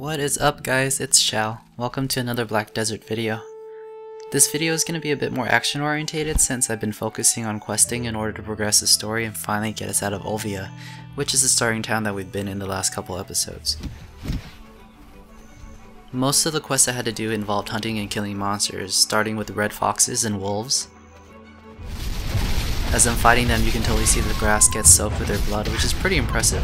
What is up guys, it's Chow. Welcome to another Black Desert video. This video is going to be a bit more action orientated since I've been focusing on questing in order to progress the story and finally get us out of Olia, which is the starting town that we've been in the last couple episodes. Most of the quests I had to do involved hunting and killing monsters, starting with red foxes and wolves. As I'm fighting them, you can totally see the grass gets soaked with their blood, which is pretty impressive.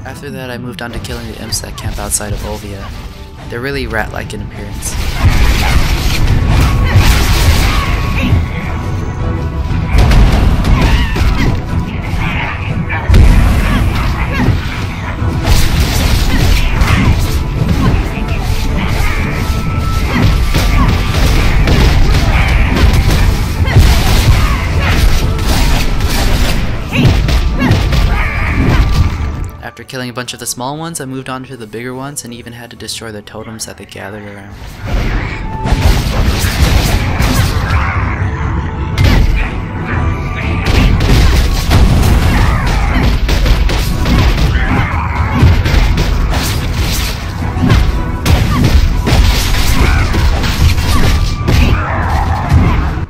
After that, I moved on to killing the imps that camp outside of Olia. They're really rat-like in appearance. After killing a bunch of the small ones, I moved on to the bigger ones and even had to destroy the totems that they gathered around.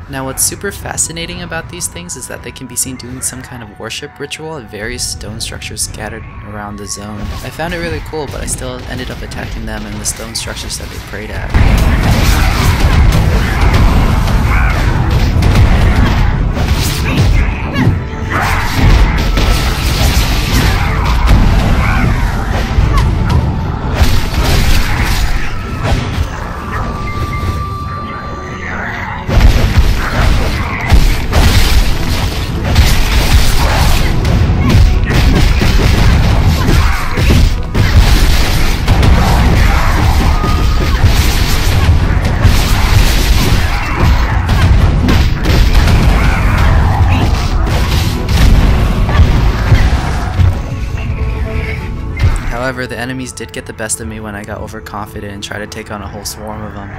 Now what's super fascinating about these things is that they can be seen doing some kind of worship ritual at various stone structures scattered around the zone. I found it really cool, but I still ended up attacking them and the stone structures that they prayed at. However, the enemies did get the best of me when I got overconfident and tried to take on a whole swarm of them.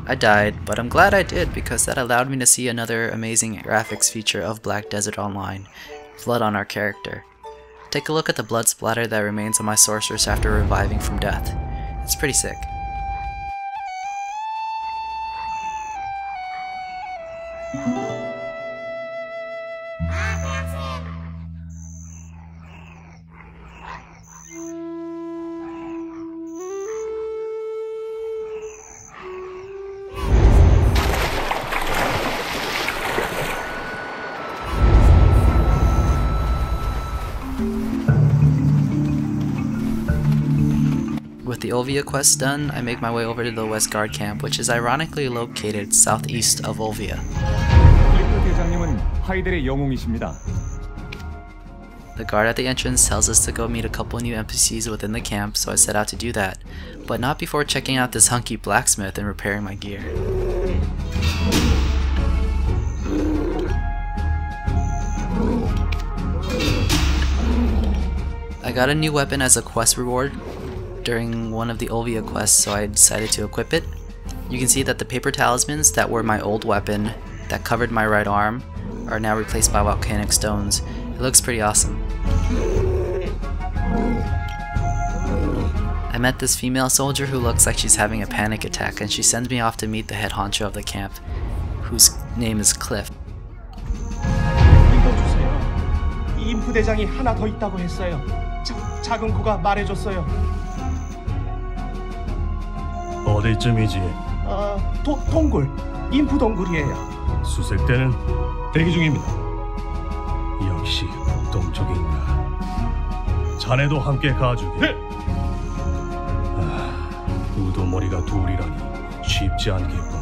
I died, but I'm glad I did because that allowed me to see another amazing graphics feature of Black Desert Online, blood on our character. Take a look at the blood splatter that remains on my sorceress after reviving from death. It's pretty sick. With the Olia quest done, I make my way over to the West Guard camp, which is ironically located southeast of Olia. The guard at the entrance tells us to go meet a couple new NPCs within the camp, so I set out to do that, but not before checking out this hunky blacksmith and repairing my gear. I got a new weapon as a quest reward during one of the Olia quests, so I decided to equip it. You can see that the paper talismans that were my old weapon that covered my right arm are now replaced by volcanic stones. It looks pretty awesome. I met this female soldier who looks like she's having a panic attack, and she sends me off to meet the head honcho of the camp, whose name is Cliff. 인프대장이 하나 더 있다고 했어요. 작은 코가 말해줬어요. 어디쯤이지? 동굴. 인프 동굴이에요. 수색대는 대기 중입니다. 역시 북동쪽인가. 자네도 함께 가주게. 네. 우두머리가 둘이라니 쉽지 않겠군.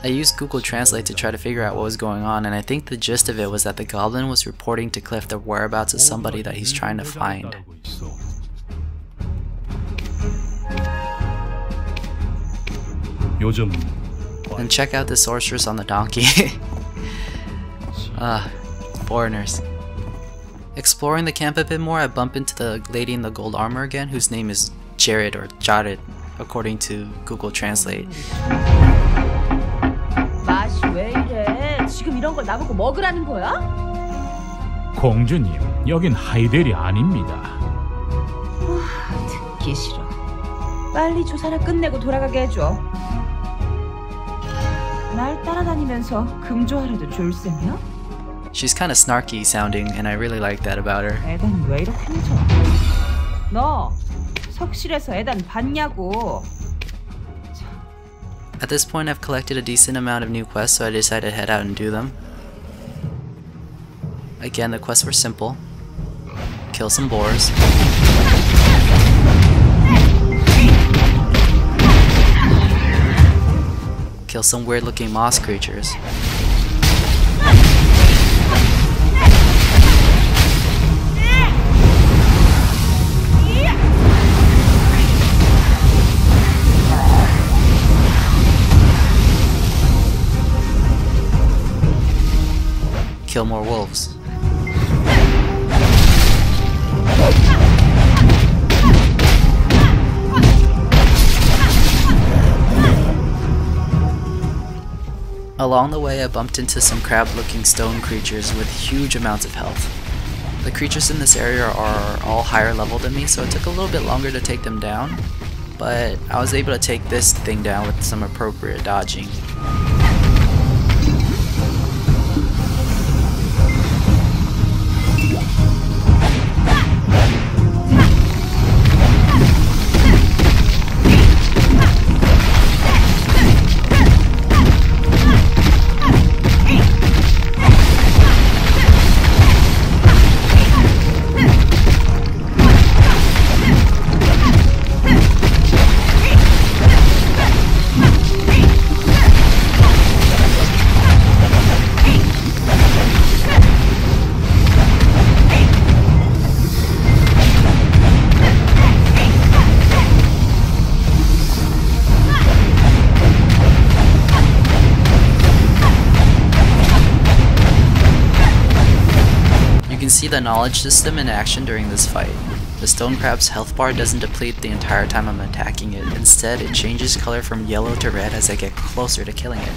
I used Google Translate to try to figure out what was going on, and I think the gist of it was that the goblin was reporting to Cliff the whereabouts of somebody that he's trying to find. 요즘 And check out the sorceress on the donkey. Foreigners. Exploring the camp a bit more, I bump into the lady in the gold armor again, whose name is Jared or Jared, according to Google Translate. 맛이 왜 이래? 지금 이런 걸 나보고 먹으라는 거야? 공주님, 여긴 하이델이 아닙니다. 듣기 싫어. 빨리 조사를 끝내고 돌아가게 해줘. 날 따라다니면서 금조하려도 졸셈이야? She's kind of snarky sounding, and I really like that about her. 에단 왜 이렇게 늦어? 너 석실에서 에단 봤냐고. At this point, I've collected a decent amount of new quests, so I decided to head out and do them. Again, the quests were simple. Kill some boars. Kill some weird looking moss creatures. Kill more wolves. Along the way, I bumped into some crab-looking stone creatures with huge amounts of health. The creatures in this area are all higher level than me, so it took a little bit longer to take them down, but I was able to take this thing down with some appropriate dodging. You can see the knowledge system in action during this fight. The stone crab's health bar doesn't deplete the entire time I'm attacking it. Instead, it changes color from yellow to red as I get closer to killing it.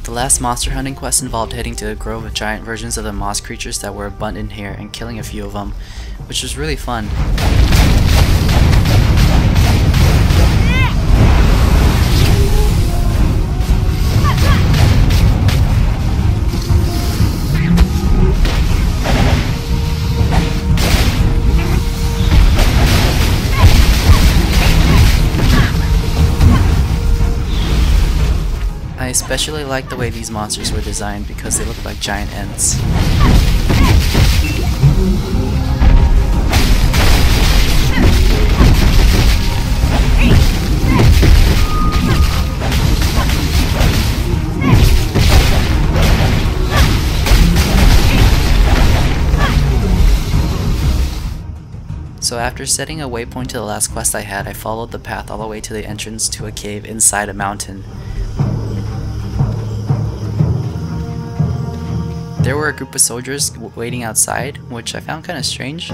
The last monster hunting quest involved heading to a grove of giant versions of the moss creatures that were abundant here and killing a few of them, which was really fun. I especially like the way these monsters were designed because they look like giant ants. So after setting a waypoint to the last quest I had, I followed the path all the way to the entrance to a cave inside a mountain. There were a group of soldiers waiting outside, which I found kind of strange.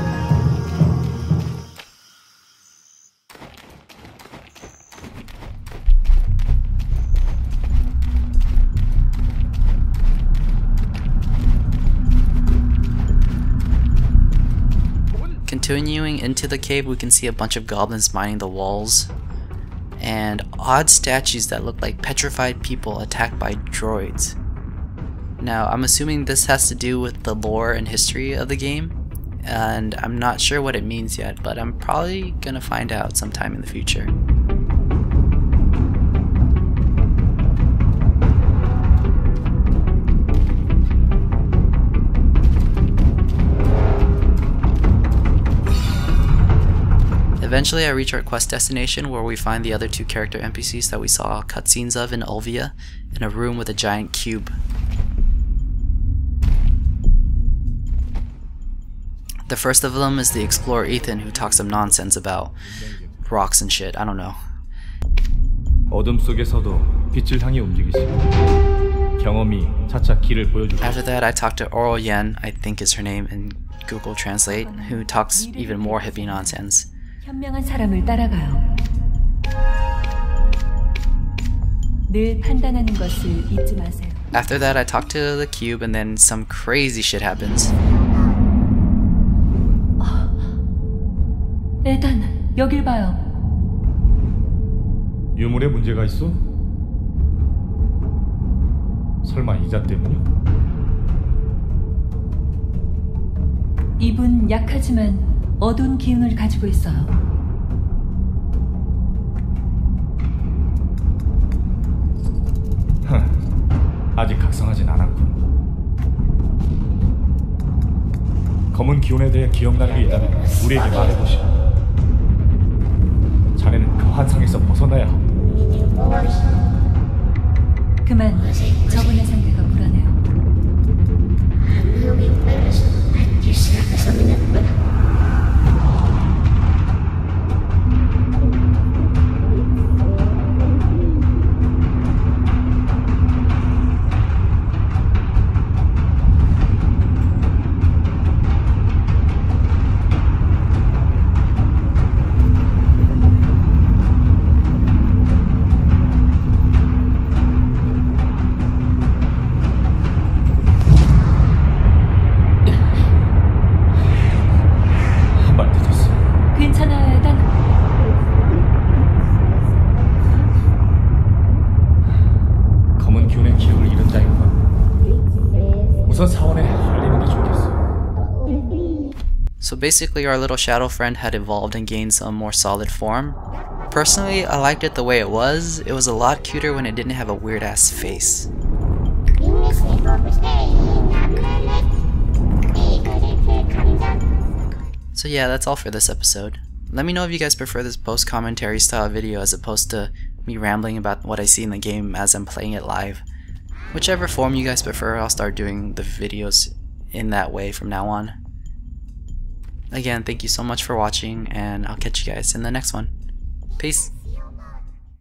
Continuing into the cave, we can see a bunch of goblins mining the walls, and odd statues that look like petrified people attacked by droids. Now, I'm assuming this has to do with the lore and history of the game, and I'm not sure what it means yet, but I'm probably gonna find out sometime in the future. Eventually I reach our quest destination, where we find the other two character NPCs that we saw cutscenes of in Olia in a room with a giant cube. The first of them is the explorer Ethan, who talks some nonsense about rocks and shit, I don't know. 어둠 속에서도 빛을 향해 움직이시고 경험이 차차 길을 보여주고. After that I talked to Oroyen, I think is her name in Google Translate, who talks even more hippie nonsense. 현명한 사람을 따라가요. 늘 판단하는 것을 잊지 마세요. After that I talked to the cube, and then some crazy shit happens. 에단, 여길 봐요. 유물에 문제가 있어? 설마 이자 때문이야? 이분 약하지만 어두운 기운을 가지고 있어요. 아직 각성하진 않았군. 검은 기운에 대해 기억나는 게 있다면 우리에게 말해보시오. 자네는 그 환상에서 벗어나야 하오. 그만, 저분의 상태가 불안해요. 괜찮아요, 에단. 검은 기운의 기억을 잃은 자이구나. 우선 사원에 알리는 게 좋겠어. So basically our little shadow friend had evolved and gained some more solid form. Personally, I liked it the way it was. It was a lot cuter when it didn't have a weird ass face. So yeah, that's all for this episode. Let me know if you guys prefer this post-commentary style video as opposed to me rambling about what I see in the game as I'm playing it live. Whichever form you guys prefer, I'll start doing the videos in that way from now on. Again, thank you so much for watching, and I'll catch you guys in the next one. Peace!